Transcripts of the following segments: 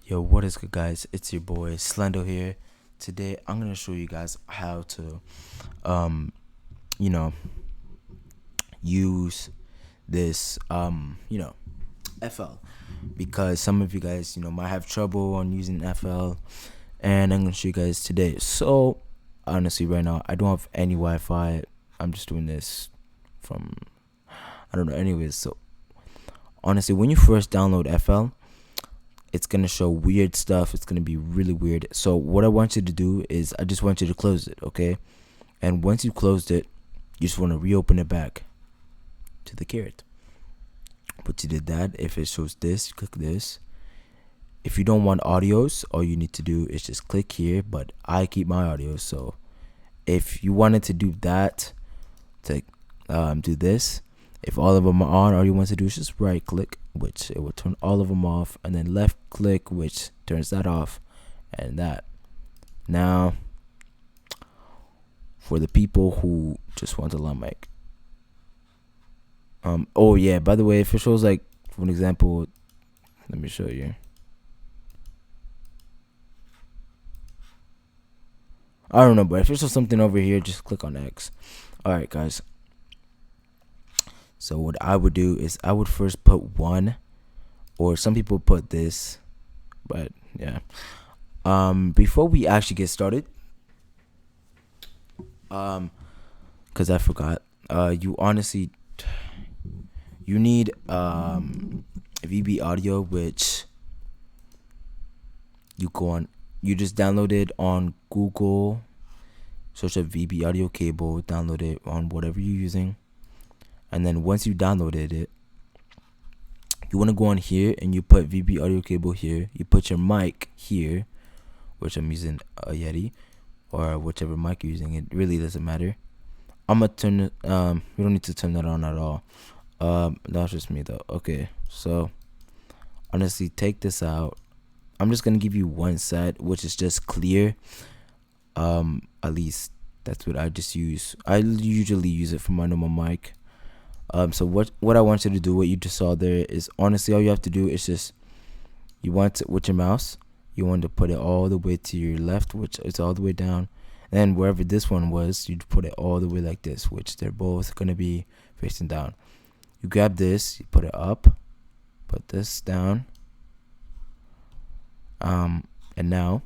Yo, what is good, guys? It's your boy Slendo here. Today, I'm gonna show you guys how to, um, you know, use this, FL, because some of you guys, might have trouble on using FL, and I'm gonna show you guys today. So, honestly, right now, I don't have any Wi-Fi. I'm just doing this from, I don't know. Anyways, so honestly, when you first download FL, it's gonna show weird stuff. It's gonna be really weird. So what I want you to do is I just want you to close it, okay? And once you closed it, you just want to reopen it back to the carrot. But you did that. If it shows this, click this. If you don't want audios, all you need to do is just click here. But I keep my audios, so if you wanted to do that, to do this, if all of them are on, all you want to do is just right click, which it will turn all of them off, and then left click, which turns that off, and that. Now, for the people who just want a live mic, oh yeah, by the way, if it shows, like, for an example, let me show you. I don't know, but if it shows something over here, just click on X. Alright, guys. So what I would do is I would first put one, or some people put this, but yeah. Before we actually get started, because I forgot, you need VB audio, which you just download it on Google, search up VB audio cable, download it on whatever you're using, and then once you downloaded it, you want to go on here and you put VB audio cable here. You put your mic here, which I'm using a Yeti, or whichever mic you're using. It really doesn't matter. I'm gonna turn it. You don't need to turn that on at all. That's just me though. Okay, so honestly, take this out. I'm just gonna give you one set, which is just clear. At least that's what I just use. I usually use it for my normal mic. So what I want you to do, what you just saw there, is honestly all you have to do is just, you want to, with your mouse, you want to put it all the way to your left, which is all the way down. And then wherever this one was, you'd put it all the way like this, which they're both gonna be facing down. You grab this, you put it up, put this down. And now,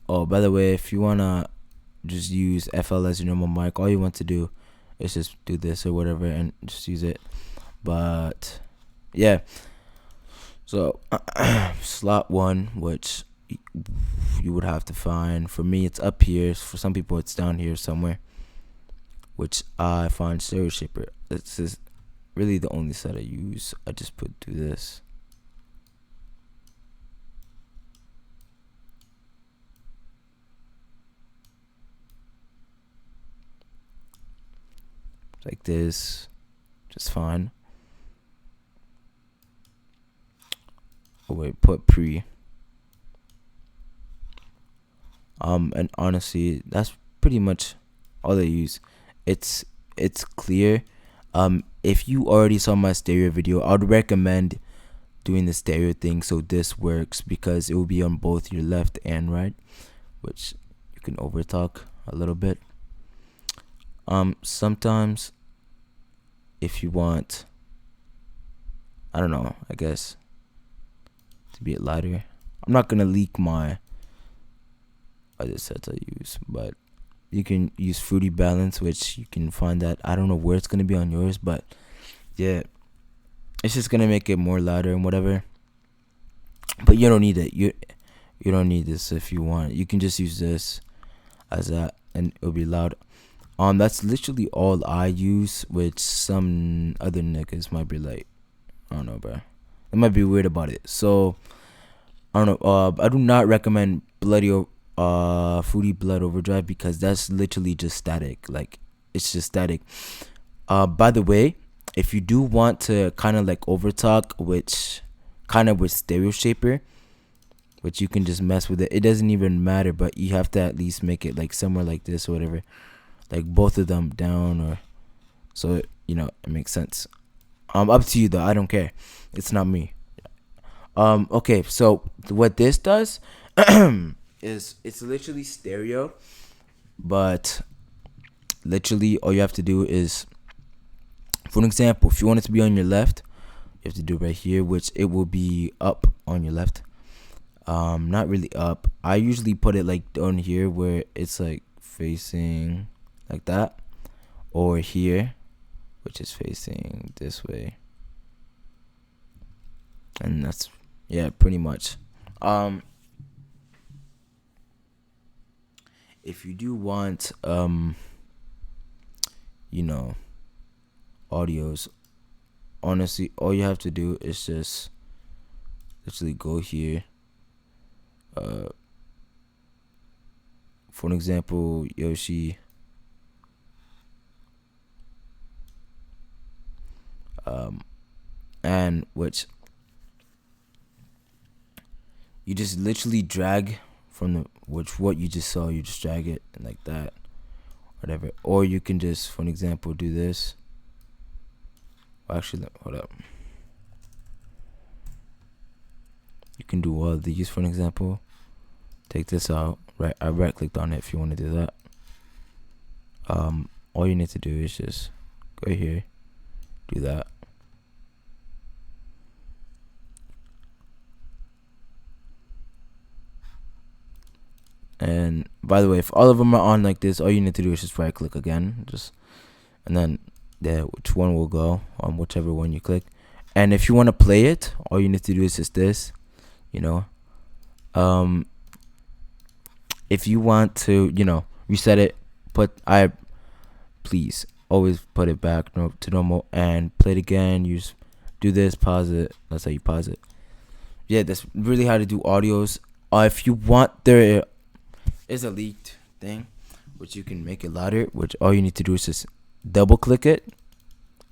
by the way, if you wanna just use FL as your normal mic, all you want to do is just do this or whatever and just use it. But yeah, so slot one, which you would have to find. For me, it's up here. For some people, it's down here somewhere, which I find stereo shaper. This is really the only set I use. I just do this. Like this, just fine. Oh wait, put pre. And honestly, that's pretty much all I use. It's clear. If you already saw my stereo video, I would recommend doing the stereo thing so this works, because it will be on both your left and right, which you can overtalk a little bit. Sometimes if you want, I don't know, I guess to be lighter, I'm not gonna leak my other sets I use, but you can use Fruity Balance, which you can find that, I don't know where it's gonna be on yours, but yeah, it's just gonna make it more louder and whatever. But you don't need it. You don't need this. If you want, you can just use this as that, and it'll be loud. That's literally all I use, which some other niggas might be like, I don't know, bro. They might be weird about it. So I don't know. I do not recommend Fruity Blood Overdrive, because that's literally just static. Like, it's just static. By the way, if you do want to kind of like overtalk, which kind of with stereo shaper, which you can just mess with it. It doesn't even matter, but you have to at least make it like somewhere like this or whatever, like both of them down, or so it makes sense. Up to you though. I don't care. It's not me. Okay, so what this does is it's literally stereo, but literally all you have to do is, for an example, if you want it to be on your left, you have to do it right here, which it will be up on your left. Not really up. I usually put it like down here where it's like facing like that, or here, which is facing this way. And that's, yeah, pretty much. If you do want you know, audios, honestly all you have to do is just literally go here. For an example, Yoshi, and which you just literally drag from the, which what you just saw, you just drag it like that, whatever. Or you can just, for an example, do this. Well, actually, hold up. You can do all of these, for an example. Take this out. I right clicked on it if you want to do that. All you need to do is just go here, do that. And by the way, if all of them are on like this, all you need to do is just right click again, and then which one will go on whichever one you click. And if you want to play it, all you need to do is just this, you know. If you want to, reset it, please always put it back to normal and play it again. Do this, pause it. That's how you pause it. Yeah, that's really how to do audios. If you want, there is a leaked thing which you can make it louder, which all you need to do is just double click it,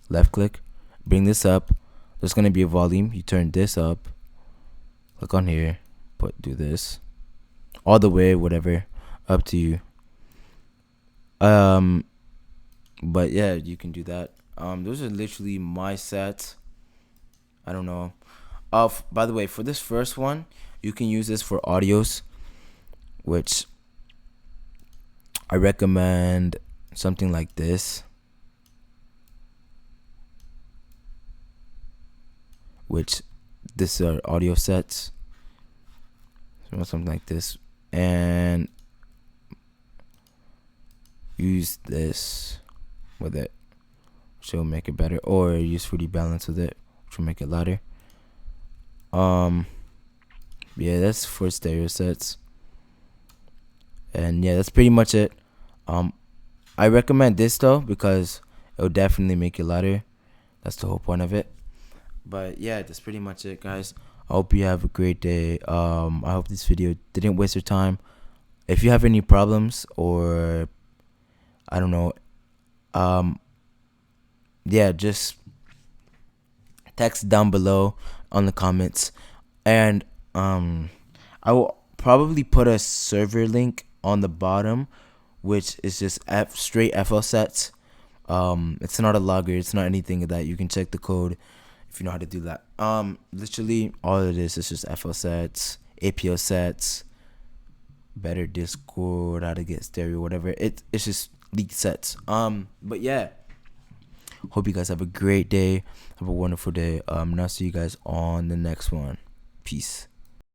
left click, bring this up. There's gonna be a volume. You turn this up, click on here, do this all the way, whatever, up to you. But yeah, you can do that. Those are literally my sets. I don't know. By the way, for this first one, you can use this for audios, which I recommend something like this, which this are audio sets, something like this, and use this with it, which will make it better, or use 3D balance with it, which will make it louder. Yeah, that's for stereo sets, and yeah, that's pretty much it. I recommend this though because it'll definitely make it louder. That's the whole point of it. But yeah, that's pretty much it, guys. I hope you have a great day. I hope this video didn't waste your time. If you have any problems, or I don't know, yeah, just text down below on the comments, and I will probably put a server link on the bottom, which is just straight FL sets. It's not a logger, it's not anything like that. You can check the code if you know how to do that. Literally all it is just FL sets, APO sets, better Discord, how to get stereo, whatever. It's just leaked sets. But yeah, hope you guys have a great day, have a wonderful day. And I'll see you guys on the next one. Peace.